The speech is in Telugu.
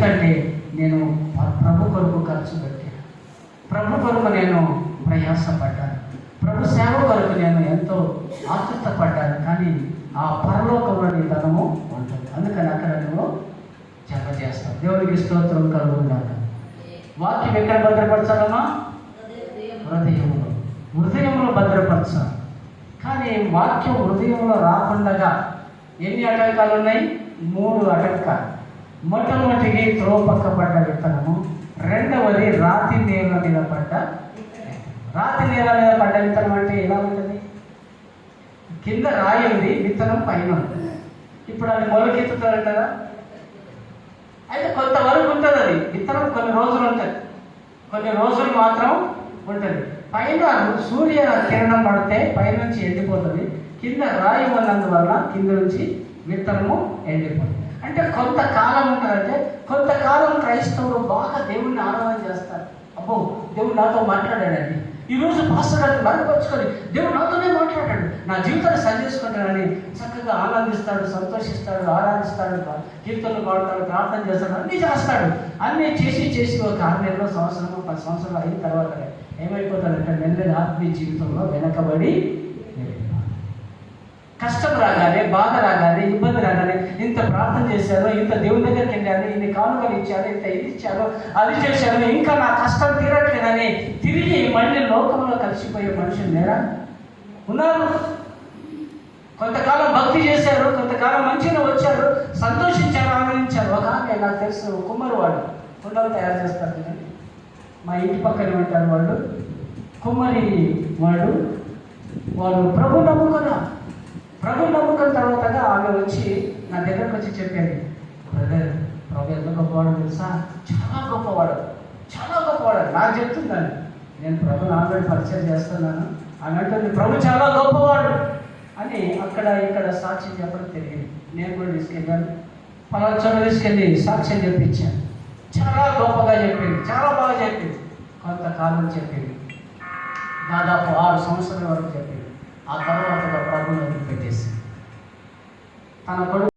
ఎందుకంటే నేను ప్రభు కొరకు ఖర్చు పెట్టాను, ప్రభు కొరకు నేను ప్రయాసపడ్డాను, ప్రభు సేవ కొరకు నేను ఎంతో ఆతృతపడ్డాను. కానీ ఆ పరలోకంలోని ధనము ఉంటుంది. అందుకని అక్కడ నువ్వు జప చేస్తావు. దేవునికి స్తోత్రం కలుగుండాలి. వాక్యం ఎక్కడ భద్రపరచాలమ్మా? హృదయంలో. హృదయంలో భద్రపరచాలి. కానీ వాక్యం హృదయంలో రాకుండా ఎన్ని ఆటంకాలు ఉన్నాయి? 3 ఆటంకాలు. మొట్టమొదటిది త్రోపక్క పడ్డ విత్తనము, రెండవది రాతి నేల మీద పడ్డ. రాతి నేల మీద పడ్డ విత్తనం అంటే ఎలా ఉంటుంది? కింద రాయి ఉంది, విత్తనం పైన ఉంది. ఇప్పుడు అది మొలకెత్తుతారంటారా? అయితే కొంతవరకు ఉంటుంది. అది విత్తనం కొన్ని రోజులు ఉంటుంది, కొన్ని రోజులు మాత్రం ఉంటుంది. పైన సూర్య కిరణం పడితే పైనుంచి ఎండిపోతుంది, కింద రాయి ఉన్నందువల్ల కింద నుంచి విత్తనము ఎండిపోతుంది. అంటే కొంతకాలం ఉంటుందంటే కొంతకాలం క్రైస్తవులు బాగా దేవుణ్ణి ఆరాధన చేస్తారు. అబ్బో, దేవుడు నాతో మాట్లాడాడండి, ఈరోజు పాస్టర్ గారిని బలపరుచుకొని దేవుడు నాతోనే మాట్లాడాడు, నా జీవితాన్ని సరి చేసుకుంటానని చక్కగా ఆనందిస్తాడు, సంతోషిస్తాడు, ఆరాధిస్తాడు, కీర్తనలు పాడతాడు, ప్రార్థన చేస్తాడు, అన్నీ చేస్తాడు. అన్నీ చేసి ఒక 6 నెలలు, సంవత్సరం, 10 సంవత్సరాలు అయిన తర్వాత ఏమైపోతాడంటే మెల్లగా ఆత్మీయ జీవితంలో వెనకబడి కష్టం రాగానే, బాధ రాగానే, ఇబ్బంది రాగానే, ఇంత ప్రార్థన చేశాను, ఇంత దేవుని దగ్గరికి వెళ్ళాను, ఇన్ని కానుకలు ఇచ్చాను, ఇంత ఇది ఇచ్చాను, అది చేశాను, ఇంకా నా కష్టం తీరట్లేదని తిరిగి మళ్ళీ లోకంలో కలిసిపోయే మనుషులు లేరా? ఉన్నారు. కొంతకాలం భక్తి చేశారు, కొంతకాలం మంచిగా వచ్చారు, సంతోషించారు, ఆనందించారు. ఒక ఆమె నాకు తెలుసు, కుమ్మరి వాడు కుండలు తయారు చేస్తారు కదా, మా ఇంటి పక్కన ఉంటారు వాళ్ళు, కుమ్మరి వాళ్ళు ప్రభు నమ్ముకున్న తర్వాతగా ఆమె వచ్చి నా దగ్గరకు వచ్చి చెప్పాడు, బ్రదర్, ప్రభు ఎంత గొప్పవాడు తెలుసా? చాలా గొప్పవాడు నాకు చెప్తున్నాను. నేను ప్రభుని ఆల్రెడీ పరిచయం చేస్తున్నాను అని అంటుంది. ప్రభు చాలా గొప్పవాడు అని అక్కడ ఇక్కడ సాక్ష్యం చెప్పడం తెలియదు. నేను కూడా తీసుకెళ్ళాను, పలానా చోట తీసుకెళ్ళి సాక్ష్యం చెప్పించాను. చాలా గొప్పగా చెప్పింది, చాలా బాగా చెప్పింది. కొంతకాలం చెప్పింది, దాదాపు 6 సంవత్సరాల వరకు చెప్పింది. ఆ తర్వాత ప్రభుని వదిలిపెట్టేసి తన కొడుకు